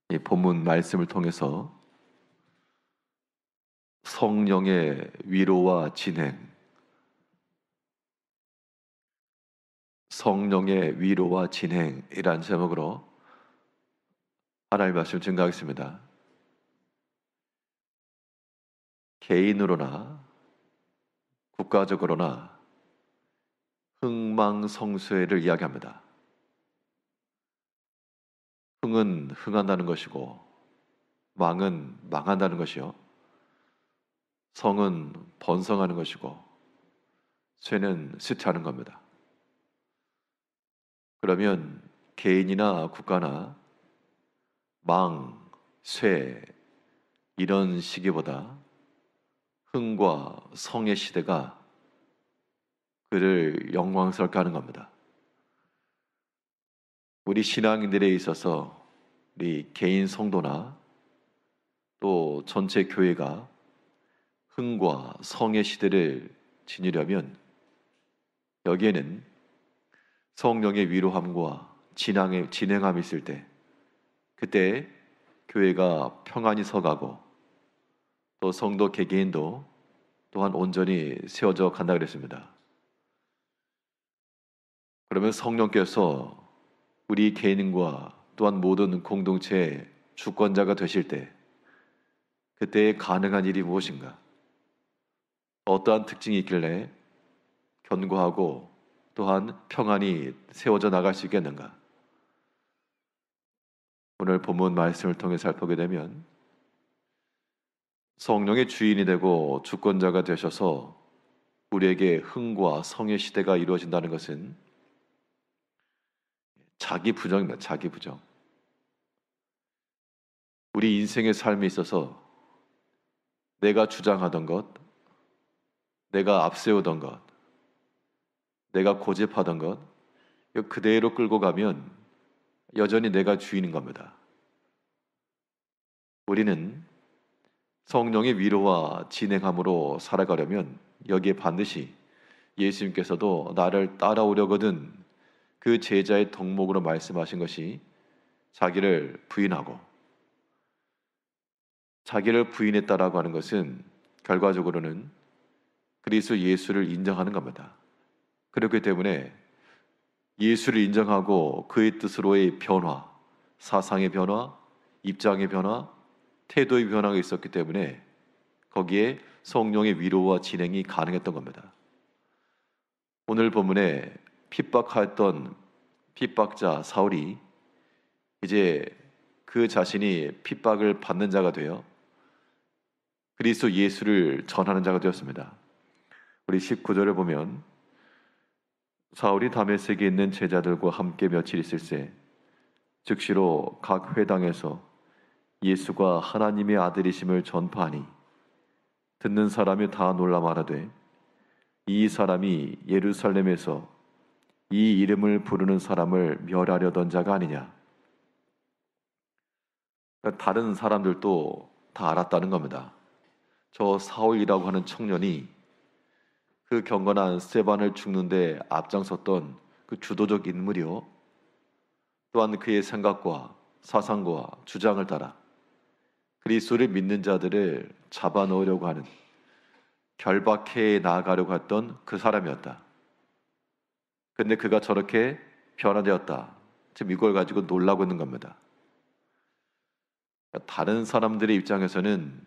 이 본문 말씀을 통해서 성령의 위로와 진행, 성령의 위로와 진행이란 제목으로 하나님의 말씀을 증거하겠습니다. 개인으로나 국가적으로나 흥망성쇠를 이야기합니다. 흥은 흥한다는 것이고 망은 망한다는 것이요, 성은 번성하는 것이고 쇠는 쇠퇴하는 겁니다. 그러면 개인이나 국가나 망, 쇠 이런 시기보다 흥과 성의 시대가 그를 영광스럽게 하는 겁니다. 우리 신앙인들에 있어서 우리 개인 성도나 또 전체 교회가 흥과 성의 시대를 지니려면 여기에는 성령의 위로함과 진행함이 있을 때, 그때 교회가 평안히 서가고 또 성도 개개인도 또한 온전히 세워져 간다 그랬습니다. 그러면 성령께서 우리 개인과 또한 모든 공동체의 주권자가 되실 때 그때 가능한 일이 무엇인가? 어떠한 특징이 있길래 견고하고 또한 평안히 세워져 나갈 수 있겠는가? 오늘 본문 말씀을 통해 살펴보게 되면 성령의 주인이 되고 주권자가 되셔서 우리에게 흥과 성의 시대가 이루어진다는 것은 자기 부정입니다. 자기 부정. 우리 인생의 삶에 있어서 내가 주장하던 것, 내가 앞세우던 것, 내가 고집하던 것, 이거 그대로 끌고 가면 여전히 내가 주인인 겁니다. 우리는 성령의 위로와 진행함으로 살아가려면 여기에 반드시 예수님께서도 나를 따라오려거든 그 제자의 덕목으로 말씀하신 것이 자기를 부인하고, 자기를 부인했다라고 하는 것은 결과적으로는 그리스도 예수를 인정하는 겁니다. 그렇기 때문에 예수를 인정하고 그의 뜻으로의 변화, 사상의 변화, 입장의 변화, 태도의 변화가 있었기 때문에 거기에 성령의 위로와 진행이 가능했던 겁니다. 오늘 본문에 핍박하였던 핍박자 사울이 이제 그 자신이 핍박을 받는 자가 되어 그리스도 예수를 전하는 자가 되었습니다. 우리 19절을 보면 사울이 다메섹에 있는 제자들과 함께 며칠 있을새 즉시로 각 회당에서 예수가 하나님의 아들이심을 전파하니 듣는 사람이 다 놀라 말하되 이 사람이 예루살렘에서 이 이름을 부르는 사람을 멸하려던 자가 아니냐. 다른 사람들도 다 알았다는 겁니다. 저 사울이라고 하는 청년이 그 경건한 스데반을 죽는데 앞장섰던 그 주도적 인물이요, 또한 그의 생각과 사상과 주장을 따라 그리스도를 믿는 자들을 잡아넣으려고 하는, 결박해 나아가려고 했던 그 사람이었다. 근데 그가 저렇게 변화되었다. 지금 이걸 가지고 놀라고 있는 겁니다. 다른 사람들의 입장에서는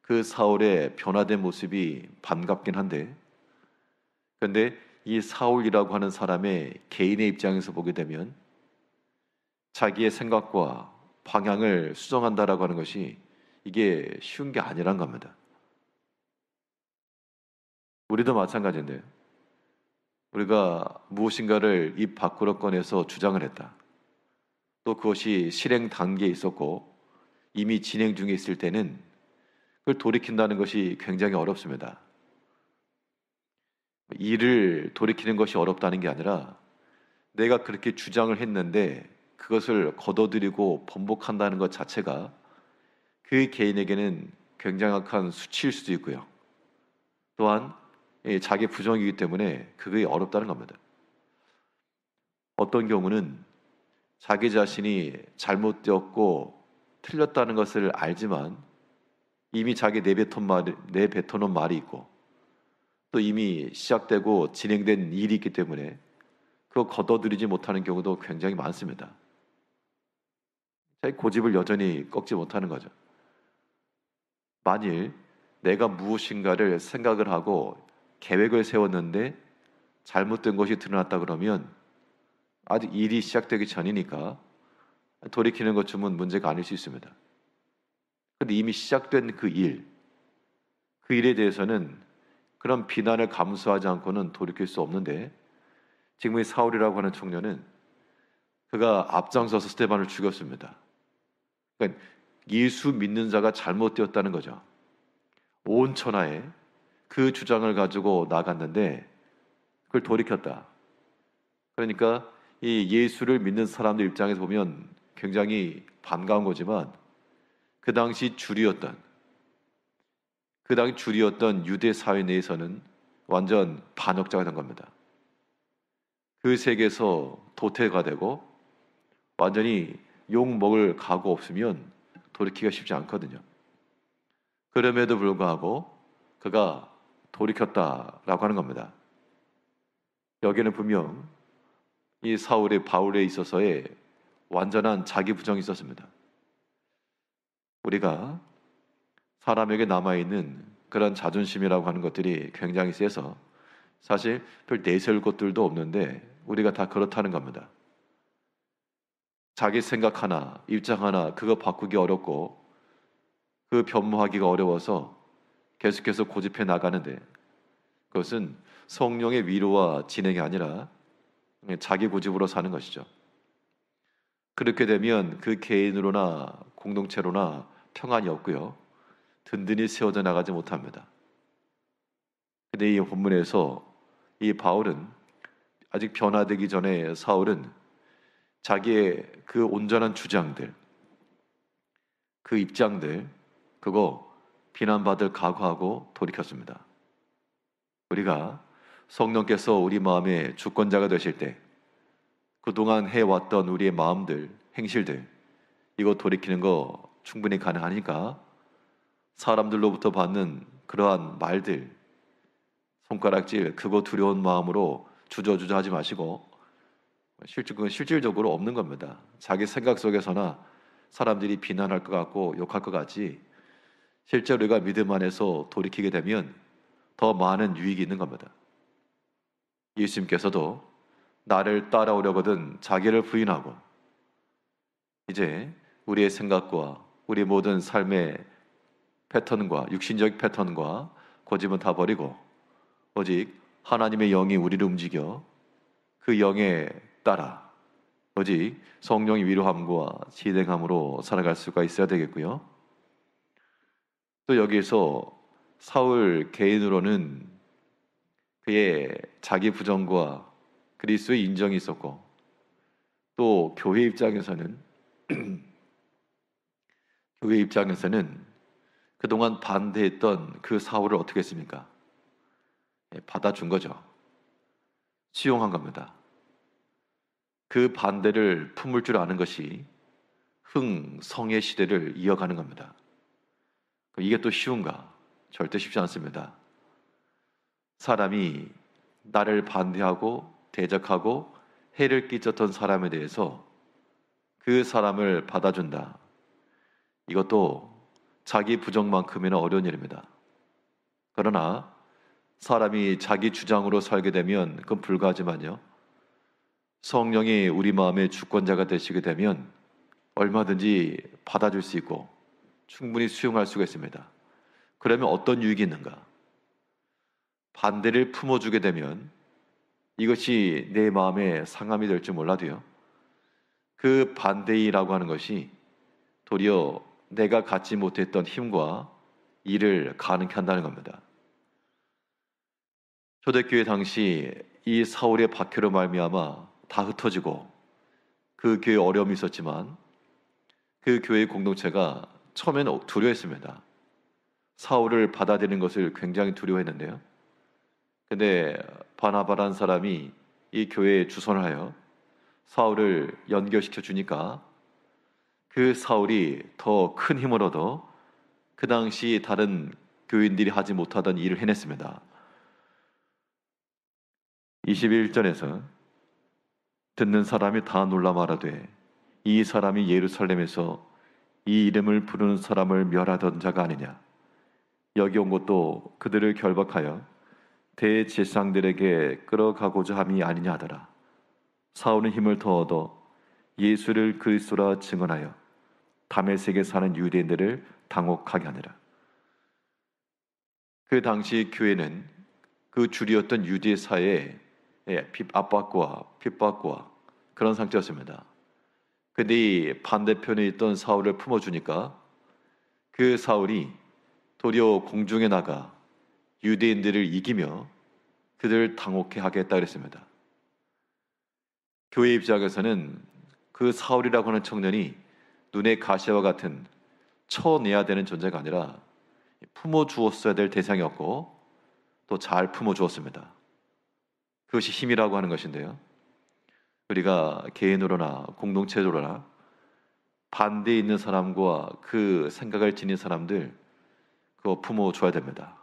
그 사울의 변화된 모습이 반갑긴 한데, 그런데 이 사울이라고 하는 사람의 개인의 입장에서 보게 되면 자기의 생각과 방향을 수정한다라고 하는 것이 이게 쉬운 게 아니란 겁니다. 우리도 마찬가지인데, 우리가 무엇인가를 입 밖으로 꺼내서 주장을 했다. 또 그것이 실행 단계에 있었고 이미 진행 중에 있을 때는 그걸 돌이킨다는 것이 굉장히 어렵습니다. 일을 돌이키는 것이 어렵다는 게 아니라 내가 그렇게 주장을 했는데 그것을 거둬들이고 번복한다는 것 자체가 그 개인에게는 굉장한 수치일 수도 있고요, 또한 자기 부정이기 때문에 그게 어렵다는 겁니다. 어떤 경우는 자기 자신이 잘못되었고 틀렸다는 것을 알지만 이미 자기 내뱉어놓은 말이 있고 또 이미 시작되고 진행된 일이 있기 때문에 그거 걷어들이지 못하는 경우도 굉장히 많습니다. 자기 고집을 여전히 꺾지 못하는 거죠. 만일 내가 무엇인가를 생각을 하고 계획을 세웠는데 잘못된 것이 드러났다 그러면 아직 일이 시작되기 전이니까 돌이키는 것쯤은 문제가 아닐 수 있습니다. 그런데 이미 시작된 그 일에 대해서는 그런 비난을 감수하지 않고는 돌이킬 수 없는데 지금 이 사울이라고 하는 청년은 그가 앞장서서 스데반을 죽였습니다. 그러니까 예수 믿는 자가 잘못되었다는 거죠. 온 천하에 그 주장을 가지고 나갔는데 그걸 돌이켰다. 그러니까 이 예수를 믿는 사람들 입장에서 보면 굉장히 반가운 거지만 그 당시 주류였던 유대 사회 내에서는 완전 반역자가 된 겁니다. 그 세계에서 도태가 되고 완전히 욕 먹을 각오 없으면 돌이키기가 쉽지 않거든요. 그럼에도 불구하고 그가 돌이켰다라고 하는 겁니다. 여기는 분명 이 바울에 있어서의 완전한 자기 부정이 있었습니다. 우리가 사람에게 남아있는 그런 자존심이라고 하는 것들이 굉장히 세서 사실 별 내세울 것들도 없는데 우리가 다 그렇다는 겁니다. 자기 생각 하나, 입장 하나 그거 바꾸기 어렵고 그 변모하기가 어려워서 계속해서 고집해 나가는데 그것은 성령의 위로와 진행이 아니라 자기 고집으로 사는 것이죠. 그렇게 되면 그 개인으로나 공동체로나 평안이 없고요. 든든히 세워져 나가지 못합니다. 근데 이 본문에서 이 바울은 아직 변화되기 전에 사울은 자기의 그 온전한 주장들, 그 입장들, 그거 비난받을 각오하고 돌이켰습니다. 우리가 성령께서 우리 마음의 주권자가 되실 때 그동안 해왔던 우리의 마음들, 행실들 이거 돌이키는 거 충분히 가능하니까 사람들로부터 받는 그러한 말들, 손가락질, 그거 두려운 마음으로 주저주저 하지 마시고 그건 실질적으로 없는 겁니다. 자기 생각 속에서나 사람들이 비난할 것 같고 욕할 것 같지 실제로 우리가 믿음 안에서 돌이키게 되면 더 많은 유익이 있는 겁니다. 예수님께서도 나를 따라오려거든 자기를 부인하고 이제 우리의 생각과 우리 모든 삶의 패턴과 육신적 패턴과 고집은 다 버리고 오직 하나님의 영이 우리를 움직여 그 영에 따라 오직 성령의 위로함과 진행함으로 살아갈 수가 있어야 되겠고요. 또 여기에서 사울 개인으로는 그의 자기 부정과 그리스도의 인정이 있었고 또 교회 입장에서는 그동안 반대했던 그 사울을 어떻게 했습니까? 받아준 거죠. 수용한 겁니다. 그 반대를 품을 줄 아는 것이 흥성의 시대를 이어가는 겁니다. 이게 또 쉬운가? 절대 쉽지 않습니다. 사람이 나를 반대하고 대적하고 해를 끼쳤던 사람에 대해서 그 사람을 받아준다. 이것도 자기 부정만큼이나 어려운 일입니다. 그러나 사람이 자기 주장으로 살게 되면 그건 불가하지만요. 성령이 우리 마음의 주권자가 되시게 되면 얼마든지 받아줄 수 있고 충분히 수용할 수가 있습니다. 그러면 어떤 유익이 있는가? 반대를 품어주게 되면 이것이 내 마음에 상함이 될지 몰라도요. 그 반대이라고 하는 것이 도리어 내가 갖지 못했던 힘과 일을 가능케 한다는 겁니다. 초대교회 당시 이 사울의 박해로 말미암아 다 흩어지고 그 교회에 어려움이 있었지만 그 교회 공동체가 처음에는 두려워했습니다. 사울을 받아들이는 것을 굉장히 두려워했는데요. 근데 바나바라는 사람이 이 교회에 주선을 하여 사울을 연결시켜 주니까 그 사울이 더 큰 힘을 얻어 그 당시 다른 교인들이 하지 못하던 일을 해냈습니다. 21절에서 듣는 사람이 다 놀라 말하되 이 사람이 예루살렘에서 이 이름을 부르는 사람을 멸하던 자가 아니냐. 여기 온 것도 그들을 결박하여 대제사장들에게 끌어가고자 함이 아니냐 하더라. 사울은 힘을 더 얻어 예수를 그리스도라 증언하여 다메섹에 사는 유대인들을 당혹하게 하니라. 그 당시 교회는 그 주류였던 유대 사회에 압박과 핍박과 그런 상태였습니다. 근데 이 반대편에 있던 사울을 품어주니까 그 사울이 도리어 공중에 나가 유대인들을 이기며 그들을 당혹해 하겠다 그랬습니다. 교회 입장에서는 그 사울이라고 하는 청년이 눈의 가시와 같은 쳐내야 되는 존재가 아니라 품어주었어야 될 대상이었고 또 잘 품어주었습니다. 그것이 힘이라고 하는 것인데요. 우리가 개인으로나 공동체로나 반대에 있는 사람과 그 생각을 지닌 사람들 그거 품어줘야 됩니다.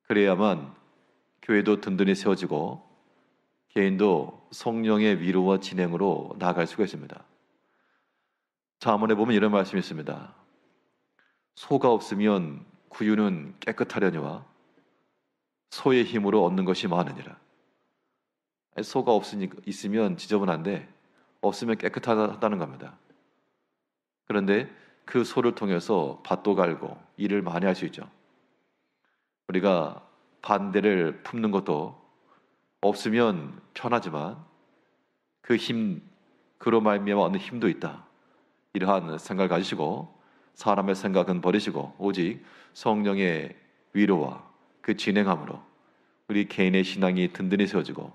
그래야만 교회도 든든히 세워지고 개인도 성령의 위로와 진행으로 나아갈 수가 있습니다. 잠언에 보면 이런 말씀이 있습니다. 소가 없으면 구유는 깨끗하려니와 소의 힘으로 얻는 것이 많으니라. 소가 있으면 지저분한데 없으면 깨끗하다는 겁니다. 그런데 그 소를 통해서 밭도 갈고 일을 많이 할 수 있죠. 우리가 반대를 품는 것도 없으면 편하지만 그로 말미암아 얻는 힘도 있다. 이러한 생각을 가지시고 사람의 생각은 버리시고 오직 성령의 위로와 그 진행함으로 우리 개인의 신앙이 든든히 세워지고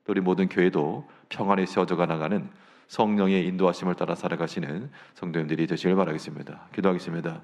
또 우리 모든 교회도 평안히 세워져가 나가는 성령의 인도하심을 따라 살아가시는 성도님들이 되시길 바라겠습니다. 기도하겠습니다.